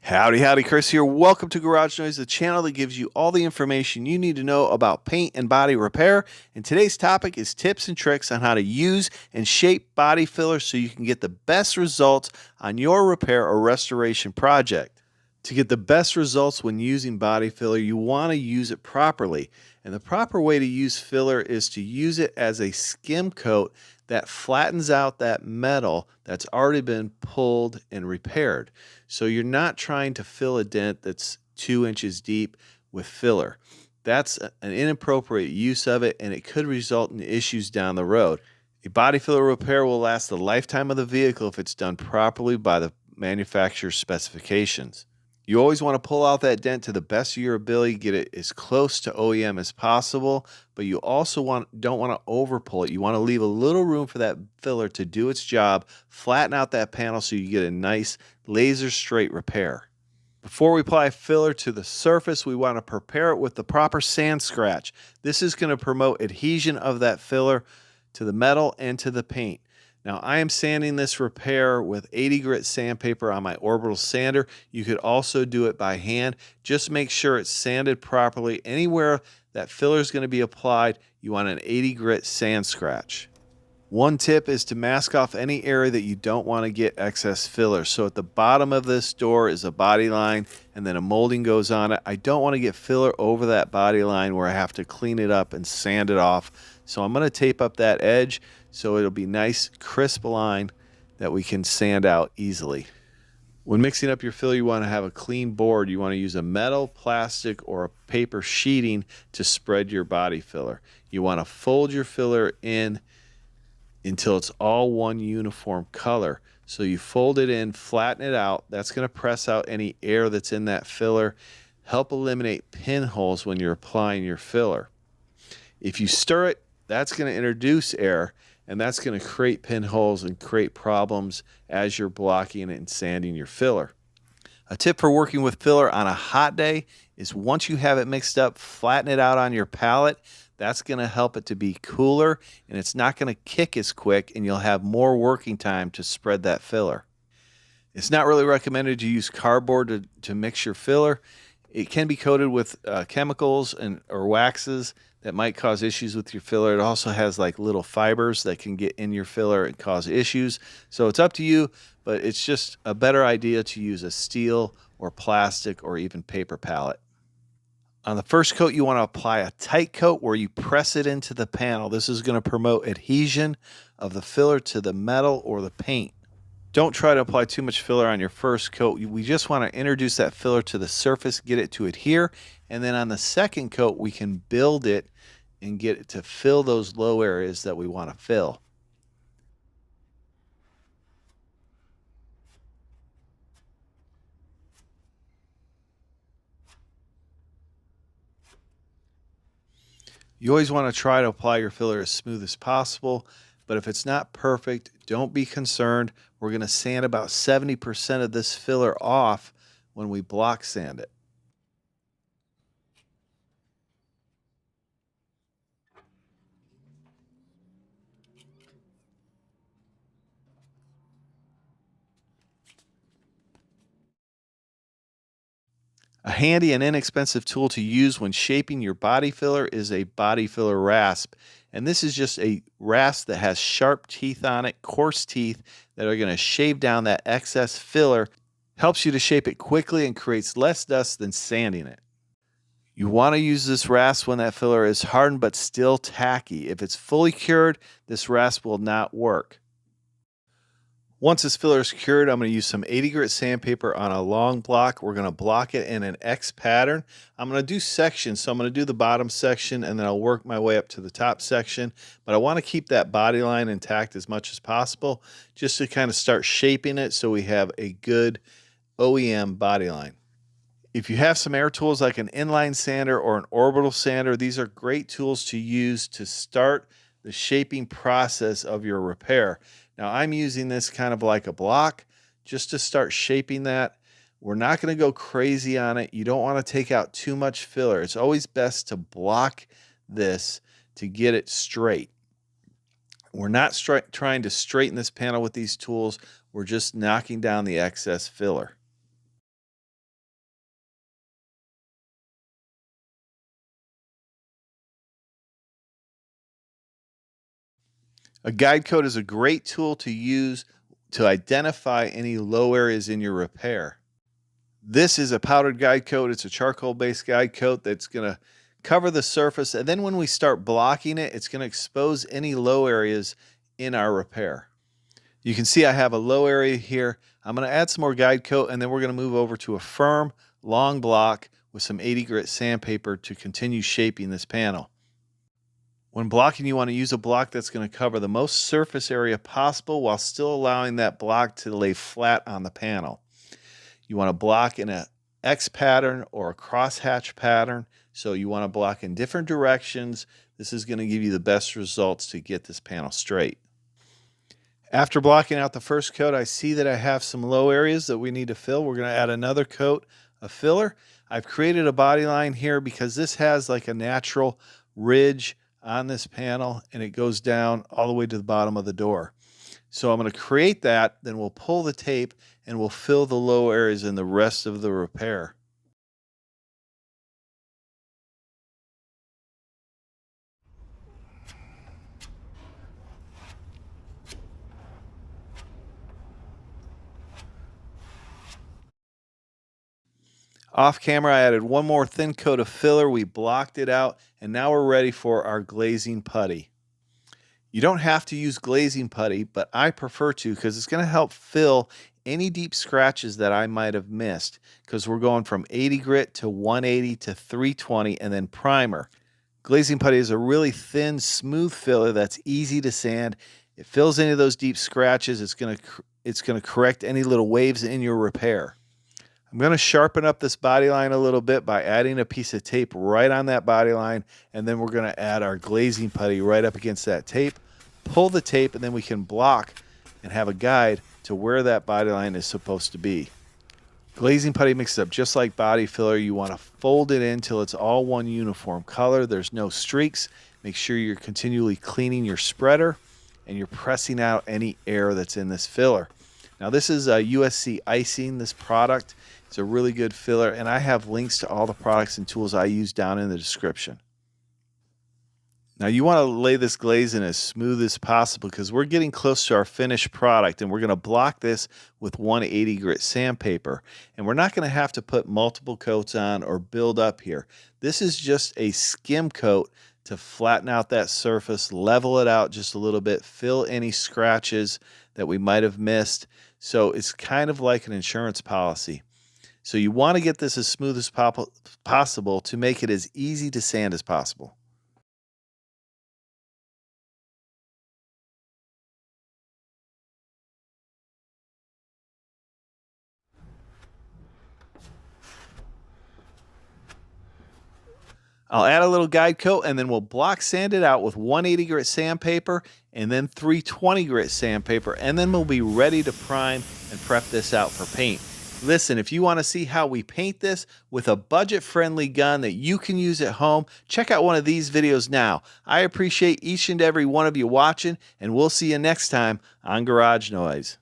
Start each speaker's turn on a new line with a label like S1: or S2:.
S1: Howdy, howdy, Chris here. Welcome to Garage Noise, the channel that gives you all the information you need to know about paint and body repair. And today's topic is tips and tricks on how to use and shape body filler so you can get the best results on your repair or restoration project. To get the best results when using body filler, you want to use it properly. And the proper way to use filler is to use it as a skim coat that flattens out that metal that's already been pulled and repaired. So you're not trying to fill a dent that's 2 inches deep with filler. That's an inappropriate use of it, and it could result in issues down the road. A body filler repair will last the lifetime of the vehicle if it's done properly by the manufacturer's specifications. You always want to pull out that dent to the best of your ability, get it as close to OEM as possible, but you also don't want to over pull it. You want to leave a little room for that filler to do its job, flatten out that panel so you get a nice laser straight repair. Before we apply filler to the surface, we want to prepare it with the proper sand scratch. This is going to promote adhesion of that filler to the metal and to the paint. Now, I am sanding this repair with 80 grit sandpaper on my orbital sander. You could also do it by hand. Just make sure it's sanded properly. Anywhere that filler is going to be applied, you want an 80 grit sand scratch. One tip is to mask off any area that you don't want to get excess filler. So at the bottom of this door is a body line and then a molding goes on it. I don't want to get filler over that body line where I have to clean it up and sand it off. So I'm going to tape up that edge so it'll be nice, crisp line that we can sand out easily. When mixing up your filler, you want to have a clean board. You want to use a metal, plastic, or a paper sheeting to spread your body filler. You want to fold your filler in until it's all one uniform color. So you fold it in, flatten it out. That's going to press out any air that's in that filler, help eliminate pinholes when you're applying your filler. If you stir it, that's going to introduce air, and that's going to create pinholes and create problems as you're blocking it and sanding your filler. A tip for working with filler on a hot day is once you have it mixed up, flatten it out on your palette. That's going to help it to be cooler, and it's not going to kick as quick, and you'll have more working time to spread that filler. It's not really recommended to use cardboard to mix your filler. It can be coated with chemicals or waxes that might cause issues with your filler. It also has like little fibers that can get in your filler and cause issues. So it's up to you, but it's just a better idea to use a steel or plastic or even paper palette. On the first coat, you want to apply a tight coat where you press it into the panel. This is going to promote adhesion of the filler to the metal or the paint. Don't try to apply too much filler on your first coat. We just want to introduce that filler to the surface, get it to adhere, and then on the second coat, we can build it and get it to fill those low areas that we want to fill. You always want to try to apply your filler as smooth as possible, but if it's not perfect, don't be concerned. We're going to sand about 70% of this filler off when we block sand it. A handy and inexpensive tool to use when shaping your body filler is a body filler rasp. And this is just a rasp that has sharp teeth on it, coarse teeth that are going to shave down that excess filler. Helps you to shape it quickly and creates less dust than sanding it. You want to use this rasp when that filler is hardened but still tacky. If it's fully cured, this rasp will not work. Once this filler is cured, I'm going to use some 80 grit sandpaper on a long block. We're going to block it in an X pattern. I'm going to do sections, so I'm going to do the bottom section and then I'll work my way up to the top section. But I want to keep that body line intact as much as possible just to kind of start shaping it so we have a good OEM body line. If you have some air tools like an inline sander or an orbital sander, these are great tools to use to start the shaping process of your repair. Now I'm using this kind of like a block just to start shaping that. We're not going to go crazy on it. You don't want to take out too much filler. It's always best to block this to get it straight. We're not trying to straighten this panel with these tools. We're just knocking down the excess filler. A guide coat is a great tool to use to identify any low areas in your repair. This is a powdered guide coat. It's a charcoal-based guide coat that's going to cover the surface, and then when we start blocking it, it's going to expose any low areas in our repair. You can see I have a low area here. I'm going to add some more guide coat, and then we're going to move over to a firm, long block with some 80 grit sandpaper to continue shaping this panel. When blocking, you want to use a block that's going to cover the most surface area possible while still allowing that block to lay flat on the panel. You want to block in a X pattern or a crosshatch pattern, so you want to block in different directions. This is going to give you the best results to get this panel straight. After blocking out the first coat, I see that I have some low areas that we need to fill. We're going to add another coat of filler. I've created a body line here because this has like a natural ridge on this panel, and it goes down all the way to the bottom of the door. So I'm going to create that, then we'll pull the tape and we'll fill the low areas in the rest of the repair. Off camera, I added one more thin coat of filler. We blocked it out, and now we're ready for our glazing putty. You don't have to use glazing putty, but I prefer to because it's going to help fill any deep scratches that I might have missed, because we're going from 80 grit to 180 to 320 and then primer. Glazing putty is a really thin, smooth filler that's easy to sand. It fills any of those deep scratches. It's going to correct any little waves in your repair. I'm going to sharpen up this body line a little bit by adding a piece of tape right on that body line, and then we're going to add our glazing putty right up against that tape, pull the tape, and then we can block and have a guide to where that body line is supposed to be. Glazing putty mixes up just like body filler. You want to fold it in until it's all one uniform color. There's no streaks. Make sure you're continually cleaning your spreader and you're pressing out any air that's in this filler. Now this is a USC Icing, this product. It's a really good filler, and I have links to all the products and tools I use down in the description. Now you want to lay this glaze in as smooth as possible because we're getting close to our finished product, and we're going to block this with 180 grit sandpaper. And we're not going to have to put multiple coats on or build up here. This is just a skim coat to flatten out that surface, level it out just a little bit, fill any scratches that we might have missed. So it's kind of like an insurance policy. So you want to get this as smooth as possible to make it as easy to sand as possible. I'll add a little guide coat, and then we'll block sand it out with 180 grit sandpaper and then 320 grit sandpaper, and then we'll be ready to prime and prep this out for paint. Listen, if you want to see how we paint this with a budget-friendly gun that you can use at home, check out one of these videos now. I appreciate each and every one of you watching, and we'll see you next time on Garage Noise.